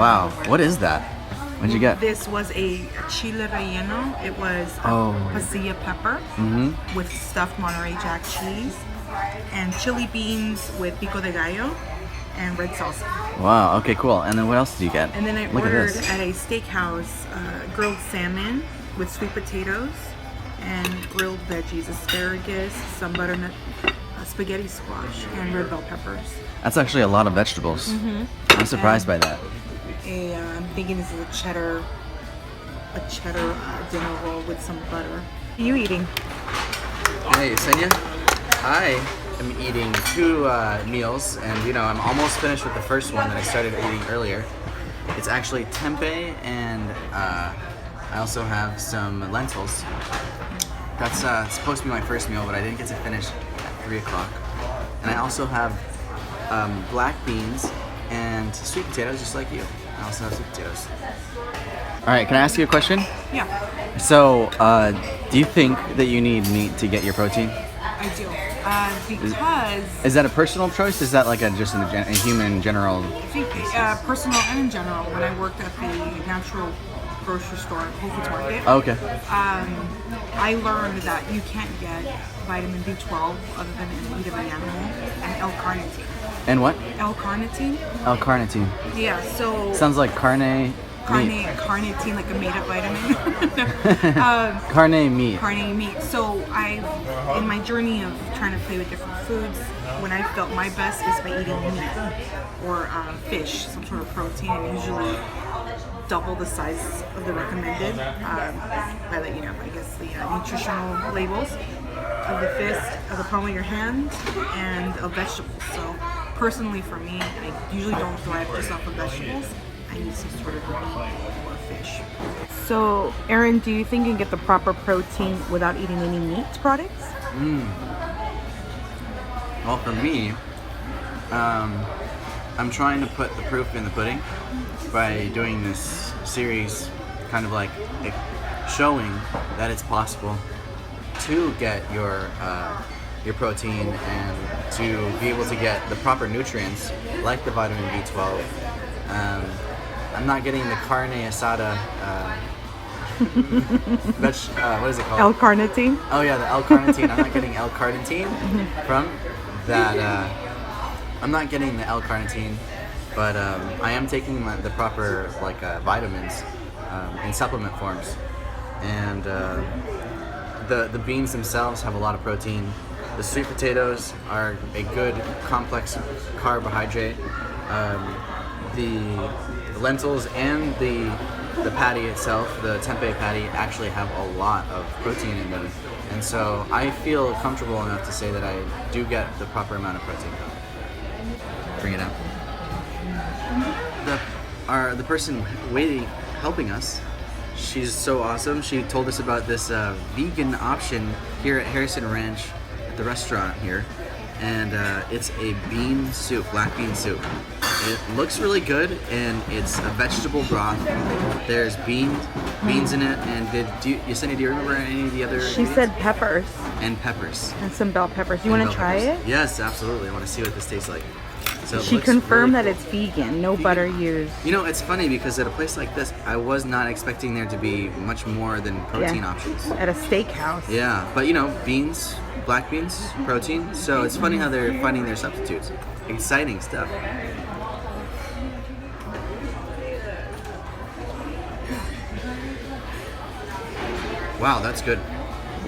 Wow, what is that? What'd you get? This was a chile relleno. It was pasilla pepper with stuffed Monterey Jack cheese and chili beans with pico de gallo and red salsa. Wow, okay, cool. And then what else did you get? And then I ordered at a steakhouse grilled salmon with sweet potatoes and grilled veggies, asparagus, some butternut, spaghetti squash, and red bell peppers. That's actually a lot of vegetables. I'm surprised by that. I'm thinking this is a cheddar dinner roll with some butter. What are you eating? Hey, Yesenia. I am eating 2 meals, and I'm almost finished with the first one that I started eating earlier. It's actually tempeh, and I also have some lentils. That's supposed to be my first meal, but I didn't get to finish at 3 o'clock. And I also have black beans and sweet potatoes, just like you. I also have sweet potatoes. All right, can I ask you a question? Yeah. So, do you think that you need meat to get your protein? I do. Because... Is that a personal choice? Is that like just a human general? I think personal and in general. When I worked at the natural grocery store, Whole Foods Market, okay. I learned that you can't get vitamin B12 other than in meat of an animal and L-carnitine. And what? L-carnitine. L-carnitine. Yeah, so... Sounds like carnitine, like a made-up vitamin. carne meat. Carne meat. So in my journey of trying to play with different foods, when I felt my best is by eating meat or fish, some sort of protein, and usually double the size of the recommended by the, I guess the nutritional labels of the fist, of the palm of your hand, and of vegetables. So personally for me, I usually don't thrive just off of vegetables. I need some sort of meat or fish. So, Aaron, do you think you can get the proper protein without eating any meat products? Well, for me, I'm trying to put the proof in the pudding by doing this series, kind of like showing that it's possible to get your protein and to be able to get the proper nutrients like the vitamin B12. I'm not getting the carne asada. What is it called? L-carnitine. Oh yeah, the L-carnitine. I'm not getting L-carnitine from that. I'm not getting the L-carnitine, but I am taking the proper vitamins in supplement forms, and the beans themselves have a lot of protein. The sweet potatoes are a good complex carbohydrate. The lentils and the patty itself, the tempeh patty, actually have a lot of protein in them, and so I feel comfortable enough to say that I do get the proper amount of protein. Bring it out. The person helping us, she's so awesome. She told us about this vegan option here at Harrison Ranch at the restaurant here, and it's a bean soup, black bean soup. It looks really good, and it's a vegetable broth. There's beans in it, and Yesenia, do you remember any of the other She ingredients? said peppers. And peppers. And some bell peppers. You want to try it? Yes, absolutely. I want to see what this tastes like. So She confirmed that it's vegan, no butter used. It's funny because at a place like this, I was not expecting there to be much more than protein options. At a steakhouse. Yeah, but beans, black beans, protein. So it's funny how they're finding their substitutes. Exciting stuff. Wow, that's good.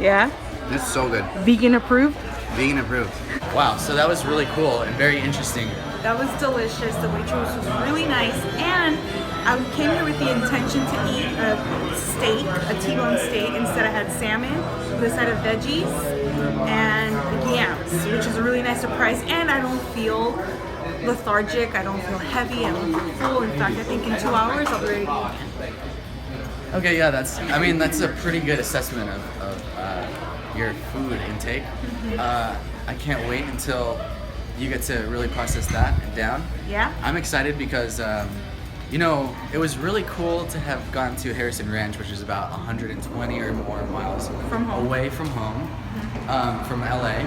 Yeah? It's so good. Vegan approved? Vegan approved. Wow, so that was really cool and very interesting. That was delicious. The waitress was really nice, and I came here with the intention to eat a steak, a T-bone steak. Instead I had salmon with a side of veggies and yams, which is a really nice surprise, and I don't feel lethargic, I don't feel heavy, I don't feel full. In fact, I think in 2 hours I'll be ready to eat again. Okay, yeah, that's a pretty good assessment of your food intake. I can't wait until you get to really process that down. Yeah? I'm excited because, it was really cool to have gone to Harrison Ranch, which is about 120 or more miles away from home, from LA,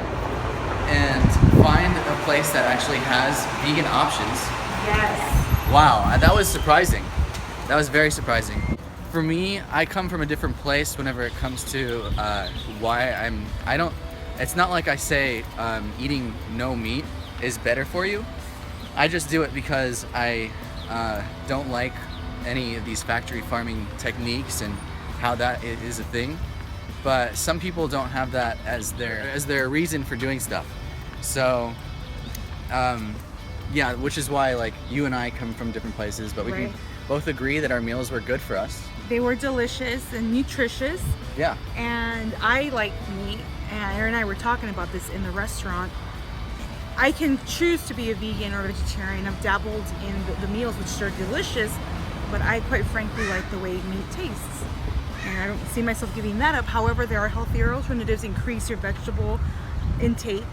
and find a place that actually has vegan options. Yes. Wow, that was surprising. That was very surprising. For me, I come from a different place whenever it comes to why I don't, it's not like I say eating no meat is better for you. I just do it because I don't like any of these factory farming techniques and how that is a thing. But some people don't have that as their reason for doing stuff. So, yeah, which is why like you and I come from different places, but we can both agree that our meals were good for us. They were delicious and nutritious. Yeah. And I like meat, and Aaron and I were talking about this in the restaurant. I can choose to be a vegan or vegetarian. I've dabbled in the meals, which are delicious, but I quite frankly like the way meat tastes. And I don't see myself giving that up. However, there are healthier alternatives. Increase your vegetable intake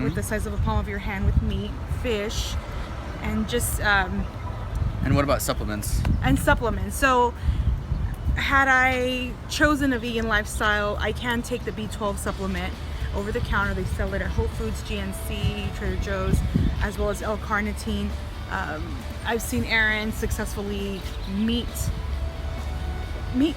with the size of a palm of your hand with meat, fish, and just... and what about supplements? And supplements. So had I chosen a vegan lifestyle, I can take the B12 supplement over the counter. They sell it at Whole Foods, GNC, Trader Joe's, as well as L-carnitine. I've seen Aaron successfully meet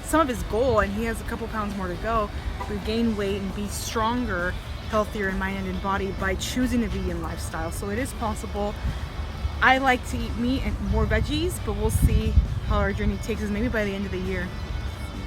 some of his goal, and he has a couple pounds more to go, regain weight and be stronger, healthier in mind and in body by choosing a vegan lifestyle. So it is possible. I like to eat meat and more veggies, but we'll see how our journey takes us, maybe by the end of the year.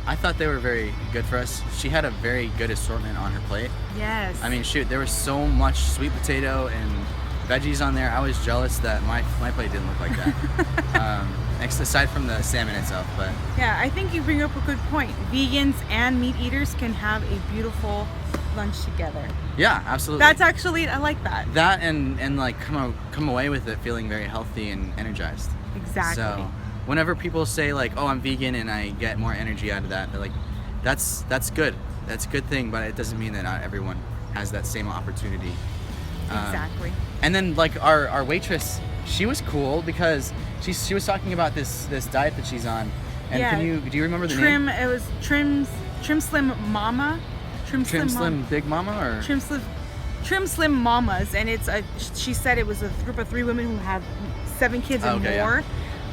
I thought they were very good for us. She had a very good assortment on her plate. Yes. I mean, shoot, there was so much sweet potato and veggies on there. I was jealous that my plate didn't look like that. Aside from the salmon itself, but yeah, I think you bring up a good point. Vegans and meat eaters can have a beautiful lunch together. Yeah, absolutely. That's actually, I like that. That and like come away with it feeling very healthy and energized. Exactly. So whenever people say like, oh, I'm vegan and I get more energy out of that, they're like, that's good. That's a good thing, but it doesn't mean that not everyone has that same opportunity. Exactly. And then like our waitress, she was cool because she was talking about this diet that she's on. And yeah. do you remember the name? It was Trim Slim Mama. Trim Slim Big Mama or Trim Slim Mamas, and she said it was a group of 3 women who have 7 kids and more,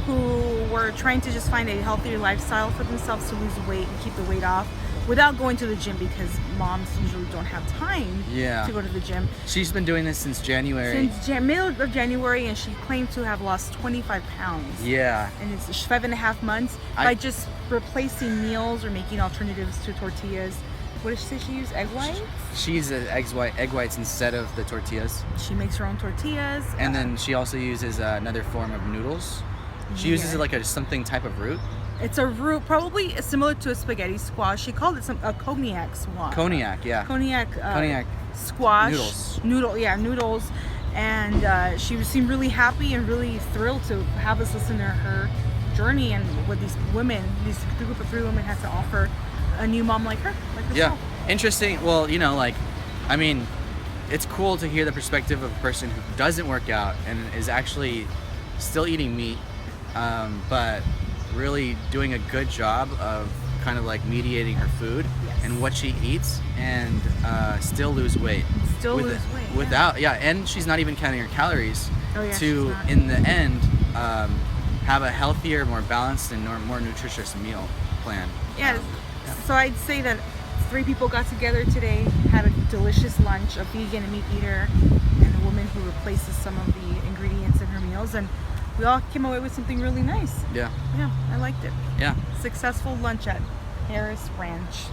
who were trying to just find a healthier lifestyle for themselves to lose weight and keep the weight off without going to the gym, because moms usually don't have time to go to the gym. She's been doing this since January. Since middle of January, and she claimed to have lost 25 pounds. Yeah. And it's 5.5 months by just replacing meals or making alternatives to tortillas. What did she say she used? Egg whites? She uses egg whites instead of the tortillas. She makes her own tortillas. And then she also uses another form of noodles. She uses it like something type of root. It's a root, probably similar to a spaghetti squash. She called it a cognac squash. Cognac, yeah. Cognac squash. Noodles. And she seemed really happy and really thrilled to have us listen to her journey and what these group of 3 women had to offer a new mom like her, like herself. Yeah, interesting. Well, I mean, it's cool to hear the perspective of a person who doesn't work out and is actually still eating meat, but really doing a good job of kind of like mediating her food and what she eats, and still lose weight. Without, and she's not even counting her calories to, in the end, have a healthier, more balanced, and more nutritious meal plan. Yeah. So I'd say that 3 people got together today, had a delicious lunch, a vegan and meat eater, and a woman who replaces some of the ingredients in her meals, and we all came away with something really nice. Yeah. Yeah, I liked it. Yeah. Successful lunch at Harris Ranch.